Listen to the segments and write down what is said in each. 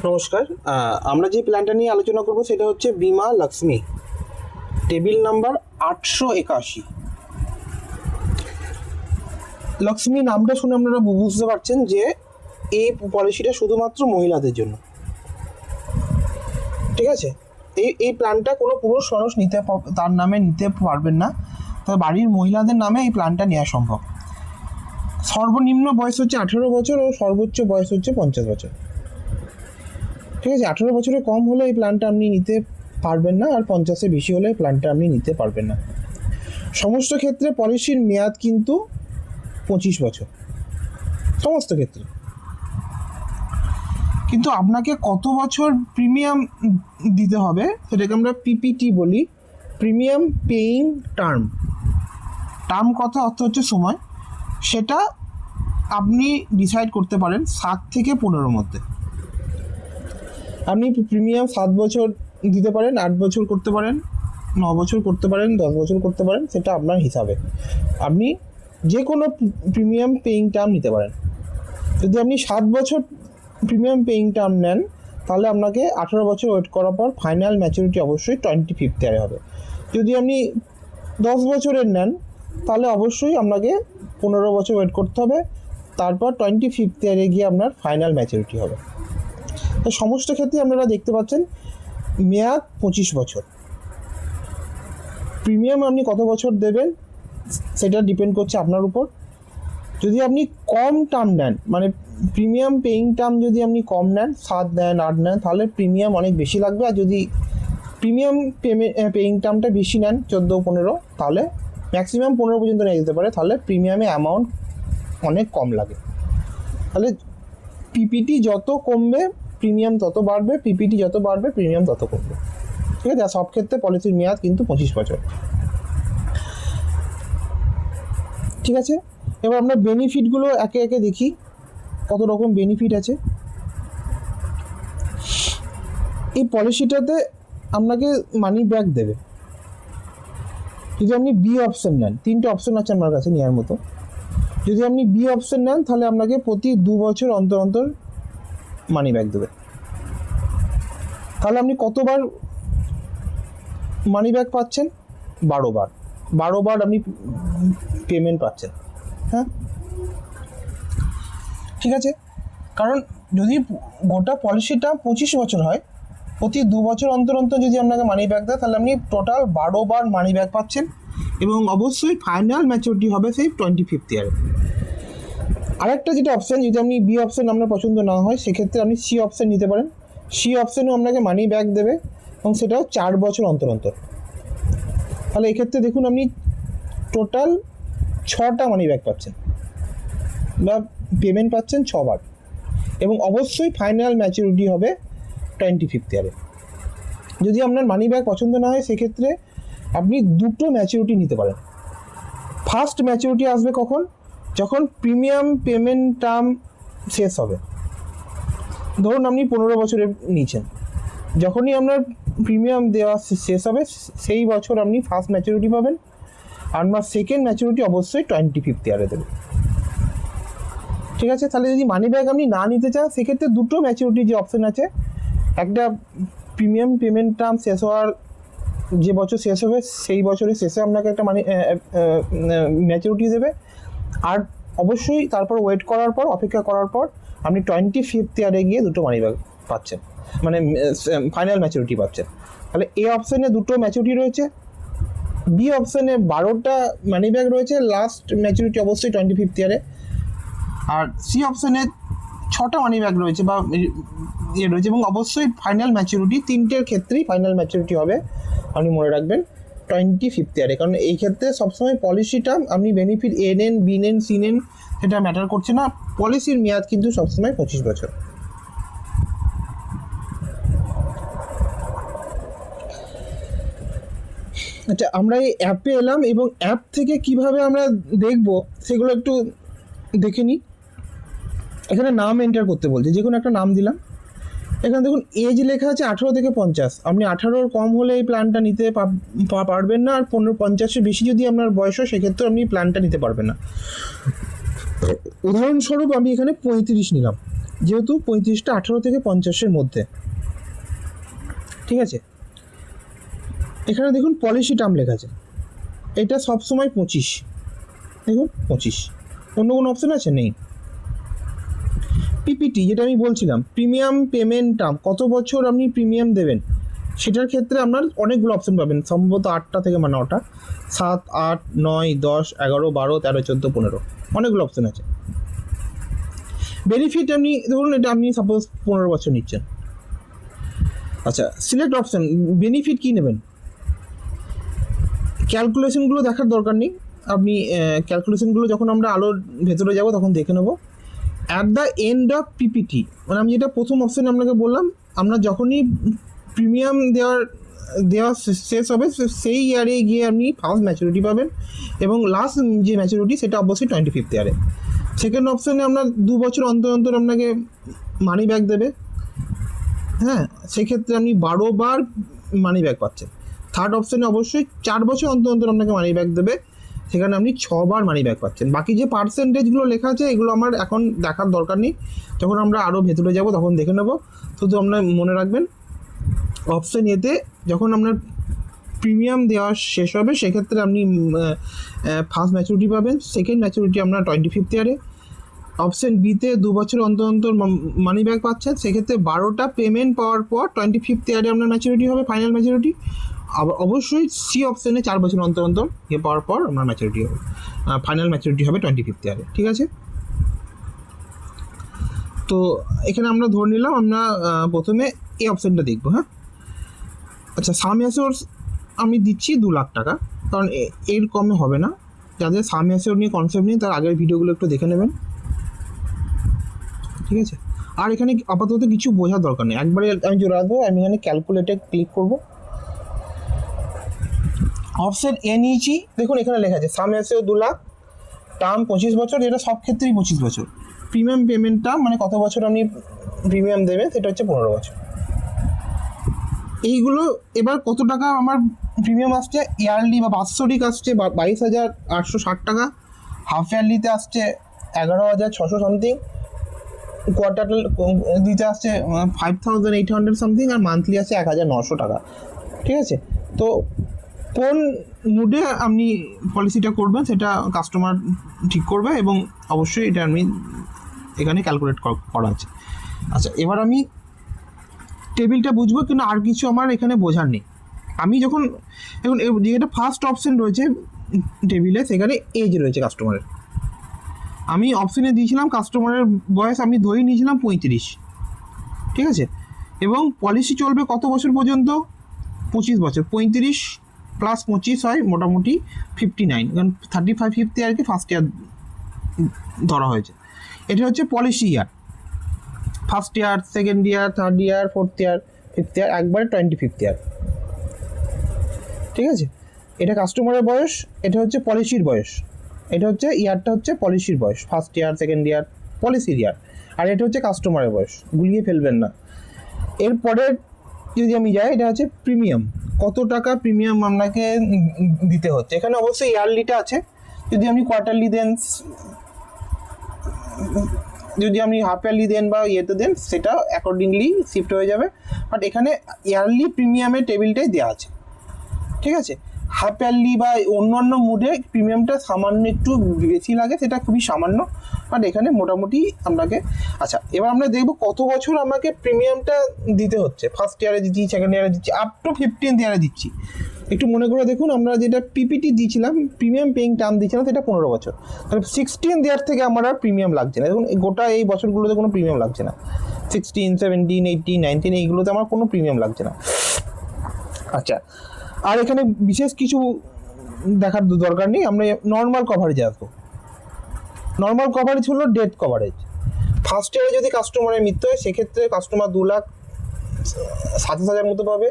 নমস্কার। আমরা যে প্ল্যানটা নিয়ে আলোচনা করব সেটা হচ্ছে বীমা লক্ষ্মী, টেবিল নাম্বার 881। লক্ষ্মী নামটা শুনে আপনারা বুঝতে পারছেন যে এই পলিসিটা শুধুমাত্র মহিলাদের জন্য। ঠিক আছে, এই প্ল্যানটা কোনো পুরুষ মানুষ তার নামে নিতে পারবেন না, তবে বাড়ির মহিলাদের নামে এই প্ল্যানটা নেওয়া সম্ভব। সর্বনিম্ন বয়স হচ্ছে 18 বছর ও সর্বোচ্চ বয়স হচ্ছে 50 বছর। ঠিক আছে, 18 বছরের কম হলে এই প্ল্যানটা আপনি নিতে পারবেন না, আর 50-এর বেশি হলে এই প্ল্যানটা আপনি নিতে পারবেন না। সমস্ত ক্ষেত্রে পলিসির মেয়াদ কিন্তু 25 বছর, সমস্ত ক্ষেত্রে। কিন্তু আপনাকে কত বছর প্রিমিয়াম দিতে হবে সেটাকে আমরা পিপিটি বলি, প্রিমিয়াম পেইং টার্ম। টার্ম কথা অর্থ হচ্ছে সময়, সেটা আপনি ডিসাইড করতে পারেন 7 থেকে 15 মধ্যে। আপনি প্রিমিয়াম 7 বছর দিতে পারেন, 8 বছর করতে পারেন, 9 বছর করতে পারেন, 10 বছর করতে পারেন, সেটা আপনার হিসাবে। আপনি যে কোনো প্রিমিয়াম পেইং টার্ম নিতে পারেন। যদি আপনি 7 বছর প্রিমিয়াম পেইং টার্ম নেন তাহলে আপনাকে 18 বছর ওয়েট করার পর ফাইনাল ম্যাচুরিটি অবশ্যই 25th ইয়ারে হবে। যদি আপনি 10 বছরের নেন তাহলে অবশ্যই আপনাকে 15 বছর ওয়েট করতে হবে, তারপর 25th ইয়ারে গিয়ে আপনার ফাইনাল ম্যাচুরিটি হবে। তো সমস্ত ক্ষেত্রে আপনারা দেখতে পাচ্ছেন মেয়াদ 25 বছর। প্রিমিয়াম আপনি কত বছর দেবেন সেটা ডিপেন্ড করছে আপনার উপর। যদি আপনি কম টার্ম নেন, মানে প্রিমিয়াম পেইং টার্ম যদি আপনি কম নেন, 7 নেন, 8 নেন, তাহলে প্রিমিয়াম অনেক বেশি লাগবে। আর যদি প্রিমিয়াম পেইং টার্মটা বেশি নেন, 14-15, তাহলে ম্যাক্সিমাম 15 পর্যন্ত নিয়ে যেতে পারে, তাহলে প্রিমিয়ামে অ্যামাউন্ট অনেক কম লাগে। তাহলে পিপিটি যত কমবে প্রিমিয়াম তত বাড়বে, পিপিটি যত বাড়বে প্রিমিয়াম তত কমবে। ঠিক আছে, সব ক্ষেত্রে পলিসির মেয়াদ কিন্তু 25 বছর। ঠিক আছে, এবার আমরা বেনিফিটগুলো একে একে দেখি, কত রকম বেনিফিট আছে। এই পলিসিটাতে আপনাকে মানি ব্যাক দেবে যদি আপনি বি অপশন নেন। 3টে অপশন আছে আমার কাছে নেওয়ার মতো। যদি আপনি বি অপশন নেন তাহলে আপনাকে প্রতি 2 বছর অন্তর অন্তর মানি ব্যাক দেবে। তাহলে আপনি কতবার মানি ব্যাক পাচ্ছেন? 12 বার। 12 বার আপনি পেমেন্ট পাচ্ছেন। হ্যাঁ, ঠিক আছে, কারণ যদি গোটা পলিসিটা 25 বছর হয়, প্রতি 2 বছর অন্তর অন্তর যদি আপনাকে মানি ব্যাক দেয় তাহলে আপনি টোটাল 12 বার মানি ব্যাক পাচ্ছেন, এবং অবশ্যই ফাইনাল ম্যাচুরিটি হবে সেই 25th ইয়ারে। আরেকটা যেটা অপশান, যদি আপনি বি অপশান আপনার পছন্দ না হয় সেক্ষেত্রে আপনি সি অপশান নিতে পারেন। সি অপশানেও আপনাকে মানি ব্যাক দেবে, এবং সেটাও 4 বছর অন্তর অন্তর। তাহলে এক্ষেত্রে দেখুন আপনি টোটাল 6টা মানি ব্যাক পাচ্ছেন, বা পেমেন্ট পাচ্ছেন 6 বার, এবং অবশ্যই ফাইনাল ম্যাচুরিটি হবে 25th ইয়ারে। যদি আপনার মানি ব্যাক পছন্দ না হয় সেক্ষেত্রে আপনি 2টো ম্যাচুরিটি নিতে পারেন। ফার্স্ট ম্যাচুরিটি আসবে কখন? যখন প্রিমিয়াম পেমেন্ট টার্ম শেষ হবে। ধরুন আপনি 15 বছরে নিয়েছেন, যখনই আপনার প্রিমিয়াম দেওয়া শেষ হবে সেই বছর আপনি ফার্স্ট ম্যাচুরিটি পাবেন, আর আপনার সেকেন্ড ম্যাচুরিটি অবশ্যই 25th ইয়ারে দেবে। ঠিক আছে, তাহলে যদি মানি ব্যাক আপনি না নিতে চান সেক্ষেত্রে 2টো ম্যাচুরিটি যে অপশান আছে, একটা প্রিমিয়াম পেমেন্ট টার্ম শেষ হওয়ার যে বছর শেষ হবে সেই বছরের শেষে আপনাকে একটা ম্যাচুরিটি দেবে, আর অবশ্যই তারপর ওয়েট করার পর, অপেক্ষা করার পর আপনি 25th ইয়ারে গিয়ে 2টো মানি ব্যাক পাচ্ছেন, মানে ফাইনাল ম্যাচুরিটি পাচ্ছেন। তাহলে এ অপশানে 2টো ম্যাচুরিটি রয়েছে, বি অপশানে 12টা মানি ব্যাক রয়েছে, লাস্ট ম্যাচুরিটি অবশ্যই 25th ইয়ারে, আর সি অপশানে 6টা মানি ব্যাক রয়েছে বা ইয়ে রয়েছে, এবং অবশ্যই ফাইনাল ম্যাচুরিটি 3টের ক্ষেত্রেই ফাইনাল ম্যাচুরিটি হবে, আপনি মনে রাখবেন 25th ইয়ারে। কারণ এই ক্ষেত্রে সবসময় পলিসিটা আপনি বেনিফিট এ নেন, বি নেন, সি নেন, সেটা ম্যাটার করছে না, পলিসির মেয়াদ কিন্তু সবসময় 25 বছর। আচ্ছা, আমরা এই অ্যাপে এলাম, এবং অ্যাপ থেকে কিভাবে আমরা দেখব সেগুলো একটু দেখে নিই। এখানে নাম এন্টার করতে বলছে, যে কোনো একটা নাম দিলাম। এখানে দেখুন এজ লেখা আছে 18 থেকে 50। আপনি 18-র কম হলে এই প্ল্যানটা নিতে পারবেন না, আর 50-এর বেশি যদি আপনার বয়স হয় সেক্ষেত্রে আপনি প্ল্যানটা নিতে পারবেন না। উদাহরণস্বরূপ আমি এখানে 35 নিলাম। যেহেতু 35টা 18 থেকে 50-এর মধ্যে, ঠিক আছে। এখানে দেখুন পলিসি টার্ম লেখা আছে, এটা সবসময় 25, দেখুন 25, অন্য কোনো অপশন আছে? নেই। পিপিটি যেটা আমি বলছিলাম, প্রিমিয়াম পেমেন্ট টার্ম, কত বছর আপনি প্রিমিয়াম দেবেন, সেটার ক্ষেত্রে আপনার অনেকগুলো অপশন পাবেন, সম্ভবত 8টা থেকে 9টা, 7, 8, 9, 10, 11, 12, 13, 14, 15, অনেকগুলো অপশন আছে। বেনিফিট আপনি ধরুন এটা আপনি সাপোজ 15 বছর নিচ্ছেন, আচ্ছা সিলেক্ট অপশন, বেনিফিট কী নেবেন, ক্যালকুলেশনগুলো দেখার দরকার নেই, আপনি ক্যালকুলেশনগুলো যখন আমরা আলোর ভেতরে যাব তখন দেখে নেব। At the end of PPT, মানে আমি যেটা প্রথম অপশানে আপনাকে বললাম, আমরা যখনই প্রিমিয়াম দেওয়া শেষ হবে সেই ইয়ারে গিয়ে আপনি ফার্স্ট ম্যাচুরিটি পাবেন, এবং লাস্ট যে ম্যাচুরিটি সেটা অবশ্যই 25th ইয়ারে। সেকেন্ড অপশানে আপনার 2 বছর অন্তর অন্তর আপনাকে মানি ব্যাক দেবে, হ্যাঁ, সেক্ষেত্রে আপনি 12 বার মানি ব্যাক পাচ্ছেন। থার্ড অপশানে অবশ্যই 4 বছর অন্তর অন্তর আপনাকে মানি ব্যাক দেবে, সেখানে আপনি 6 বার মানি ব্যাক পাচ্ছেন। বাকি যে পার্সেন্টেজগুলো লেখা আছে এগুলো আমার এখন দেখার দরকার নেই, যখন আমরা আরও ভেতরে যাব তখন দেখে নেব। শুধু আপনার মনে রাখবেন অপশান এতে যখন আপনার প্রিমিয়াম দেওয়া শেষ হবে সেক্ষেত্রে আপনি ফার্স্ট ম্যাচুরিটি পাবেন, সেকেন্ড ম্যাচুরিটি আপনার 25th ইয়ারে। অপশান বিতে 2 বছর অন্তর অন্তর মানি ব্যাক পাচ্ছেন, সেক্ষেত্রে 12টা পেমেন্ট পাওয়ার পর 25th ইয়ারে আপনার ম্যাচুরিটি হবে, ফাইনাল ম্যাচুরিটি। আবার অবশ্যই সি অপশানে 4 বছর অন্তর অন্তর ইয়ে পাওয়ার পর আপনার ম্যাচুরিটি হবে, ফাইনাল ম্যাচুরিটি হবে 25th ইয়ারে, ঠিক আছে। তো এখানে আমরা ধরে নিলাম আমরা প্রথমে এই অপশানটা দেখবো, হ্যাঁ। আচ্ছা, সাম অ্যাসিওর আমি দিচ্ছি 2 লাখ টাকা, কারণ এর কমে হবে না। যাদের সাম অ্যাসিওর নিয়ে কনসেপ্ট নেই তার আগের ভিডিওগুলো একটু দেখে নেবেন, ঠিক আছে। আর এখানে আপাতত কিছু বোঝার দরকার নেই, একবারে আমি জোরে রাখবো, আমি এখানে ক্যালকুলেটে ক্লিক করব, অপশন এ নিয়েছি, দেখুন এখানে লেখা আছে সাম অ্যাসিওর 2 লাখ, টার্ম 25 বছর, যেটা সব ক্ষেত্রেই 25 বছর। প্রিমিয়াম পেমেন্টটা মানে কত বছর আপনি প্রিমিয়াম দেবেন সেটা হচ্ছে 15 বছর। এইগুলো এবার কত টাকা আমার প্রিমিয়াম আসছে, ইয়ারলি বা বাৎসরিক আসছে 22,860 টাকা, হাফ ইয়ারলিতে আসছে 11,600 সামথিং, কোয়ার্টার দিতে আসছে 5,800 সামথিং, আর মান্থলি আসছে 1,900 টাকা, ঠিক আছে। তো কোন মুডে আপনি পলিসিটা করবেন সেটা কাস্টমার ঠিক করবে, এবং অবশ্যই এটা আমি এখানে ক্যালকুলেট করা আছে। আচ্ছা, এবার আমি টেবিলটা বুঝবো, কিন্তু আর কিছু আমার এখানে বোঝার নেই। আমি যখন এখন যেটা ফার্স্ট অপশন রয়েছে টেবিলে, সেখানে এজ রয়েছে কাস্টমারের, আমি অপশনে দিয়েছিলাম কাস্টমারের বয়স আমি ধরেই নিয়েছিলাম 35, ঠিক আছে। এবং পলিসি চলবে কত বছর পর্যন্ত, 25 বছর, 35 প্লাস 25 হয় মোটামুটি 59, কারণ 35th ইয়ারকে ফার্স্ট ইয়ার ধরা হয়েছে। এটা হচ্ছে policy year, first year, second year, third year, fourth year, fifth year, একবারে 25th ইয়ার, ঠিক আছে। এটা কাস্টমারের বয়স, এটা হচ্ছে পলিসির বয়স, এটা হচ্ছে ইয়ারটা হচ্ছে পলিসির বয়স, ফার্স্ট ইয়ার, সেকেন্ড ইয়ার, পলিসির ইয়ার, আর এটা হচ্ছে কাস্টমারের বয়স, গুলিয়ে ফেলবেন না। এরপরে যদি আমি যাই, এটা হচ্ছে প্রিমিয়াম, কত টাকা প্রিমিয়াম আপনাকে দিতে হচ্ছে। এখানে অবশ্যই ইয়ারলিটা আছে, যদি আপনি কোয়ার্টারলি দেন, যদি আপনি হাফ ইয়ারলি দেন বা ইয়েতে দেন সেটা অ্যাকর্ডিংলি শিফট হয়ে যাবে, বাট এখানে ইয়ারলি প্রিমিয়ামের টেবিলটাই দেওয়া আছে, ঠিক আছে। হাফ ইয়ারলি বা অন্যান্য মুডে প্রিমিয়ামটা সামান্য একটু বেশি লাগে, সেটা খুবই সামান্য, বাট এখানে মোটামুটি আপনাকে। আচ্ছা, এবার আমরা দেখবো কত বছর আমাকে প্রিমিয়ামটা দিতে হচ্ছে, ফার্স্ট ইয়ারে দিচ্ছি, সেকেন্ড ইয়ারে দিচ্ছি, আপ টু 15th ইয়ারে দিচ্ছি। একটু মনে করে দেখুন, আমরা যেটা পিপিটি দিয়েছিলাম, প্রিমিয়াম পেইং টার্ম দিয়েছিলাম, সেটা 15 বছর, তাহলে 16th ইয়ার থেকে আমার আর প্রিমিয়াম লাগছে না। দেখুন গোটা এই বছরগুলোতে কোনো প্রিমিয়াম লাগছে না, 16, 17, 18, 19 এইগুলোতে আমার কোনো প্রিমিয়াম লাগছে না। আচ্ছা, আর এখানে বিশেষ কিছু দেখার দরকার নেই, আমরা নর্মাল কভারেজে আসবো। নর্মাল কভারেজ হলো ডেথ কভারেজ। ফার্স্ট ইয়ারে যদি কাস্টমারের মৃত্যু হয় সেক্ষেত্রে কাস্টমার 2,27,000 মতো পাবে,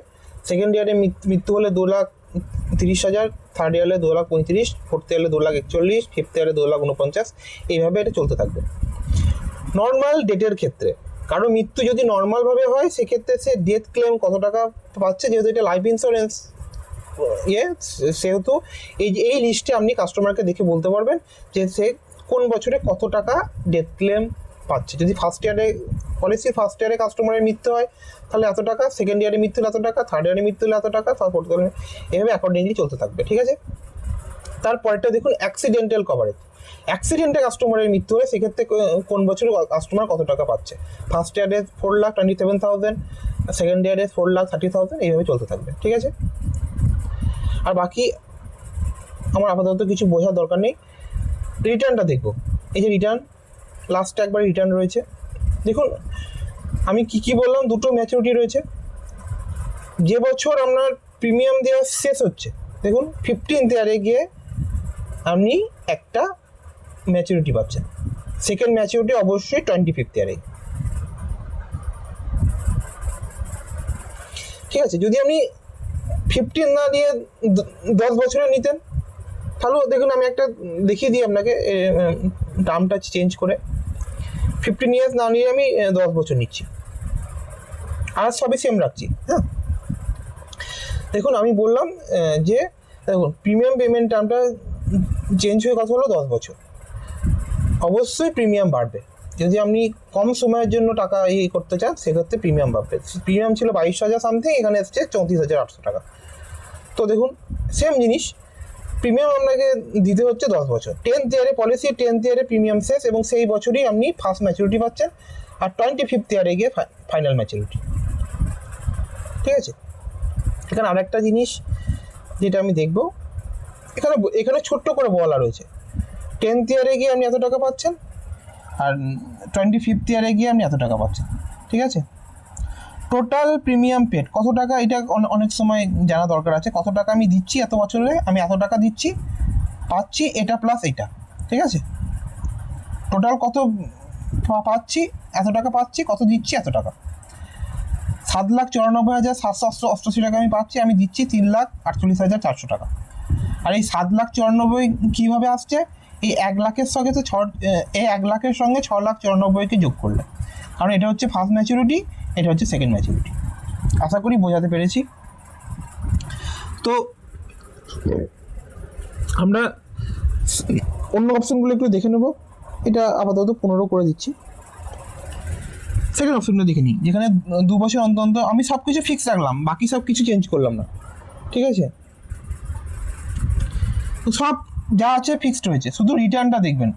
সেকেন্ড ইয়ারে মৃত্যু হলে 2,30,000, থার্ড ইয়ারে 2,35,000, ফোর্থ ইয়ারে 2,41,000, ফিফথ ইয়ারে 2,49,000, এইভাবে এটা চলতে থাকবে। নর্মাল ডেটের ক্ষেত্রে কারো মৃত্যু যদি নর্মালভাবে হয় সেক্ষেত্রে সে ডেথ ক্লেম কত টাকা পাচ্ছে, যেহেতু এটা লাইফ ইন্স্যুরেন্স সেহেতু এই লিস্টে আপনি কাস্টমারকে দেখে বলতে পারবেন যে সে কোন বছরে কত টাকা ডেথ ক্লেম পাচ্ছে। যদি ফার্স্ট ইয়ারে পলিসি ফার্স্ট ইয়ারে কাস্টমারের মৃত্যু হয় তাহলে এত টাকা, সেকেন্ড ইয়ারে মৃত্যু হলে এত টাকা, থার্ড ইয়ারে মৃত্যু হলে এত টাকা, ফোর্থ ইয়ারে, এভাবে অ্যাকর্ডিংলি চলতে থাকবে। ঠিক আছে, তারপরেরটা দেখুন অ্যাক্সিডেন্টাল কভারেজ। অ্যাক্সিডেন্টে কাস্টমারের মৃত্যু হয় সেক্ষেত্রে কোন বছর কাস্টমার কত টাকা পাচ্ছে। ফার্স্ট ইয়ারে 4,27,000, সেকেন্ড ইয়ারে 4,30,000, এইভাবে চলতে থাকবে। ঠিক আছে, আর বাকি আমার আপাতত কিছু বোঝার দরকার নেই। রিটার্নটা দেখবো, এই যে রিটার্ন, লাস্টে একবার রিটার্ন রয়েছে। দেখুন আমি কি বললাম, দুটো ম্যাচুরিটি রয়েছে। যে বছর আপনার প্রিমিয়াম দেওয়া শেষ হচ্ছে, দেখুন 15th ইয়ারে গিয়ে আপনি একটা ম্যাচুরিটি পাচ্ছেন। সেকেন্ড ম্যাচুরিটি অবশ্যই 25th ইয়ারে। ঠিক আছে, যদি আপনি 15 না দিয়ে 10 বছরে নিতেন তাহলেও দেখুন আমি একটা দেখিয়ে দিই আপনাকে টার্মটা চেঞ্জ করে। 15 ইয়ার্স না নিয়ে আমি 10 বছর নিচ্ছি, আর সবই সেম রাখছি। হ্যাঁ, দেখুন আমি বললাম যে দেখুন প্রিমিয়াম পেমেন্ট টার্মটা চেঞ্জ হয়ে কথা হলো 10 বছর। অবশ্যই প্রিমিয়াম বাড়বে। যদি আপনি কম সময়ের জন্য টাকা করতে চান সেক্ষেত্রে প্রিমিয়াম বাড়বে। প্রিমিয়াম ছিল 22,000 সামথিং, এখানে এসছে 34,800 টাকা। তো দেখুন সেম জিনিস, প্রিমিয়াম আপনাকে দিতে হচ্ছে 10 বছর। 10th ইয়ারে পলিসি, 10th ইয়ারে প্রিমিয়াম শেষ এবং সেই বছরই আপনি ফার্স্ট ম্যাচুরিটি পাচ্ছেন, আর 25th ইয়ারে গিয়ে ফাইনাল ম্যাচুরিটি। ঠিক আছে, এখানে আরেকটা জিনিস যেটা আমি দেখব, এখানে ছোট্ট করে বলা রয়েছে 10th ইয়ারে গিয়ে আপনি এত টাকা পাচ্ছেন, আর 25th ইয়ারে গিয়ে আপনি এত টাকা পাচ্ছেন। ঠিক আছে, টোটাল প্রিমিয়াম পেড কত টাকা, এটা অনেক সময় জানা দরকার আছে। কত টাকা আমি দিচ্ছি এত বছরে, আমি এত টাকা দিচ্ছি, পাচ্ছি এটা প্লাস এটা। ঠিক আছে, টোটাল কত পাচ্ছি, এত টাকা পাচ্ছি, কত দিচ্ছি এত টাকা। 7,94,788 টাকা আমি পাচ্ছি, আমি দিচ্ছি 3,48,400 টাকা। আর এই 7,94,000 কীভাবে আসছে, এই 1 লাখের সঙ্গে তো এই 1 লাখের সঙ্গে 6,94,000কে যোগ করলে, কারণ এটা হচ্ছে ফার্স্ট ম্যাচুরিটি, এটা হচ্ছে সেকেন্ড ম্যাচুরিটি। আশা করি বোঝাতে পেরেছি। তো আমরা অন্য অপশনগুলো একটু দেখে নেব। এটা আপাতত 15 করে দিচ্ছি। সেকেন্ড অপশনটা দেখে নিই, যেখানে 2 বছর অন্তর আমি সব কিছু ফিক্স রাখলাম, বাকি সব কিছু চেঞ্জ করলাম না। ঠিক আছে, তো সব যা আছে ফিক্সড হয়েছে, শুধু রিটার্নটা দেখবেন।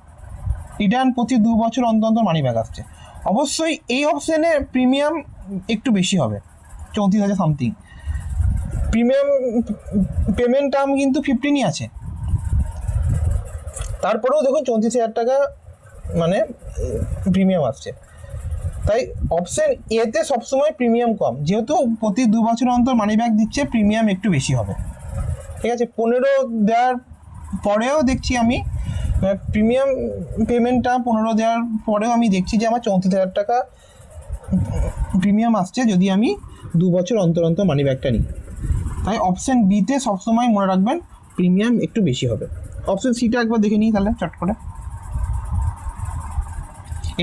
রিটার্ন প্রতি 2 বছর অন্তর মানি ব্যাক আসছে। অবশ্যই এই অপশানে প্রিমিয়াম একটু বেশি হবে, 34,000 সামথিং। প্রিমিয়াম পেমেন্ট টার্ম কিন্তু 15ই আছে, তারপরেও দেখুন 34,000 টাকা মানে প্রিমিয়াম আসছে। তাই অপশান এতে সবসময় প্রিমিয়াম কম, যেহেতু প্রতি 2 বছর অন্তর মানি ব্যাক দিচ্ছে, প্রিমিয়াম একটু বেশি হবে। ঠিক আছে, 15 দেওয়ার পরেও দেখছি আমি প্রিমিয়াম পেমেন্টটা 15 দেওয়ার পরেও আমি দেখছি যে আমার 34,000 টাকা প্রিমিয়াম আসছে যদি আমি 2 বছর অন্তর মানি ব্যাকটা নিই। তাই অপশান বিতে সবসময় মনে রাখবেন প্রিমিয়াম একটু বেশি হবে। অপশান সিটা একবার দেখে নিই তাহলে চট করে।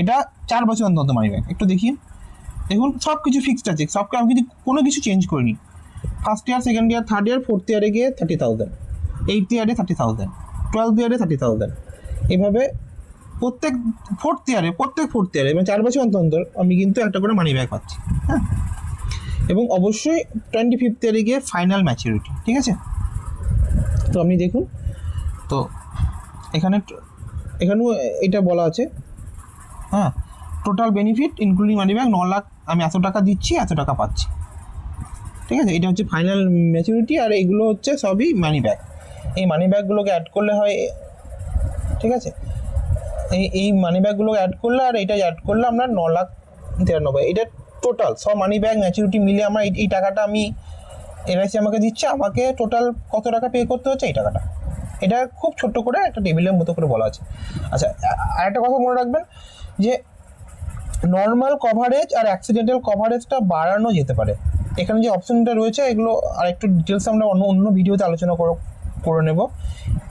এটা 4 বছর অন্তর মানি ব্যাক, একটু দেখি। দেখুন সব কিছু ফিক্সড আছে, সবকে আমি কিন্তু কোনো কিছু চেঞ্জ করিনি। First year, second year, third year, fourth ইয়ারে গিয়ে 30,000, 8th ইয়ারে 30,000, 12th ইয়ারে 30,000, এভাবে প্রত্যেক ফোর্থ ইয়ারে মানে 4 বছর অন্তর আমি কিন্তু একটা করে মানি ব্যাক পাচ্ছি। হ্যাঁ, এবং অবশ্যই 25th ইয়ারে গিয়ে ফাইনাল ম্যাচুরিটি। ঠিক আছে, তো আপনি দেখুন, তো এখানেও এটা বলা আছে। হ্যাঁ, total benefit including money back 9 lakh, আমি এত টাকা দিচ্ছি, এত টাকা পাচ্ছি। ঠিক আছে, এটা হচ্ছে ফাইনাল ম্যাচুরিটি, আর এইগুলো হচ্ছে সবই মানি ব্যাক। এই মানি ব্যাকগুলোকে অ্যাড করলে হয়। ঠিক আছে, এই মানি ব্যাকগুলোকে অ্যাড করলে আর এটা অ্যাড করলে আমরা 9,93,000, এটা টোটাল সব মানি ব্যাক ম্যাচুরিটি মিলে আমরা এই টাকাটা আমি এলআইসি আমাকে দিচ্ছে, আমাকে টোটাল কত টাকা পে করতে হচ্ছে এই টাকাটা। এটা খুব ছোট্ট করে একটা টেবিলের মতো করে বলা আছে। আচ্ছা, আরেকটা কথা মনে রাখবেন যে নর্মাল কভারেজ আর অ্যাক্সিডেন্টাল কভারেজটা বাড়ানো যেতে পারে। এখানে যে অপশনটা রয়েছে এগুলো আর একটু ডিটেলস আমরা অন্য ভিডিওতে আলোচনা করে নেব।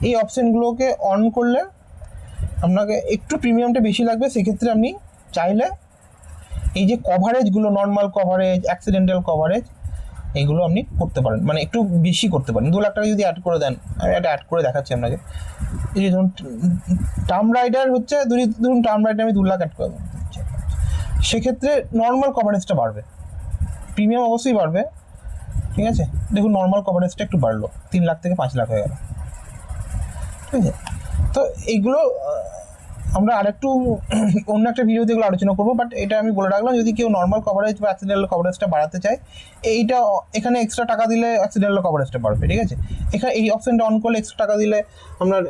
এই অপশনগুলোকে অন করলে আপনাকে একটু প্রিমিয়ামটা বেশি লাগবে। সেক্ষেত্রে আপনি চাইলে এই যে কভারেজগুলো, নর্মাল কভারেজ, অ্যাক্সিডেন্টাল কভারেজ, এইগুলো আপনি করতে পারেন, মানে একটু বেশি করতে পারেন। 2 লাখ টাকা যদি অ্যাড করে দেন, আমি এটা অ্যাড করে দেখাচ্ছি আপনাকে। এই যে ধরুন টার্ম রাইডার হচ্ছে, ধরুন টার্ম রাইডার আমি 2 লাখ অ্যাড করে দেবো। সেক্ষেত্রে নর্মাল কভারেজটা বাড়বে, প্রিমিয়াম অবশ্যই বাড়বে। ঠিক আছে, দেখুন নর্মাল কভারেজটা একটু বাড়লো, 3 লাখ থেকে 5 লাখ হয়ে গেল। ঠিক আছে, তো এইগুলো আমরা আরেকটু অন্য একটা ভিডিওতে এগুলো আলোচনা করবো, বাট এটা আমি বলে রাখলাম যদি কেউ নর্মাল কভারেজ বা অ্যাক্সিডেন্টাল কভারেজটা বাড়াতে চায়, এইটা এখানে এক্সট্রা টাকা দিলে অ্যাক্সিডেন্টাল কভারেজটা বাড়বে। ঠিক আছে, এখানে এই অপশানটা অন করলে এক্সট্রা টাকা দিলে আপনার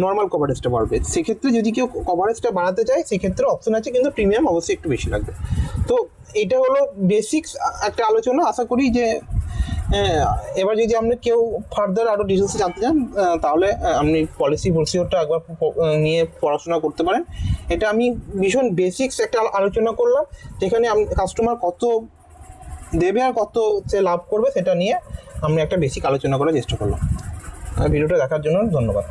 নর্মাল কভারেজটা বাড়বে। সেক্ষেত্রে যদি কেউ কভারেজটা বাড়াতে চায় সেক্ষেত্রে অপশান আছে, কিন্তু প্রিমিয়াম অবশ্যই একটু বেশি লাগবে। তো এটা হলো বেসিক্স একটা আলোচনা। আশা করি যে এবার যদি আপনি কেউ ফার্দার আরও ডিটেলসে জানতে চান তাহলে আপনি পলিসি প্রসিওরটা একবার নিয়ে পড়াশোনা করতে পারেন। এটা আমি ভীষণ বেসিক্স একটা আলোচনা করলাম, যেখানে কাস্টমার কত দেবে আর কত সে লাভ করবে সেটা নিয়ে আমি একটা বেসিক আলোচনা করার চেষ্টা করলাম। ভিডিওটা দেখার জন্য ধন্যবাদ।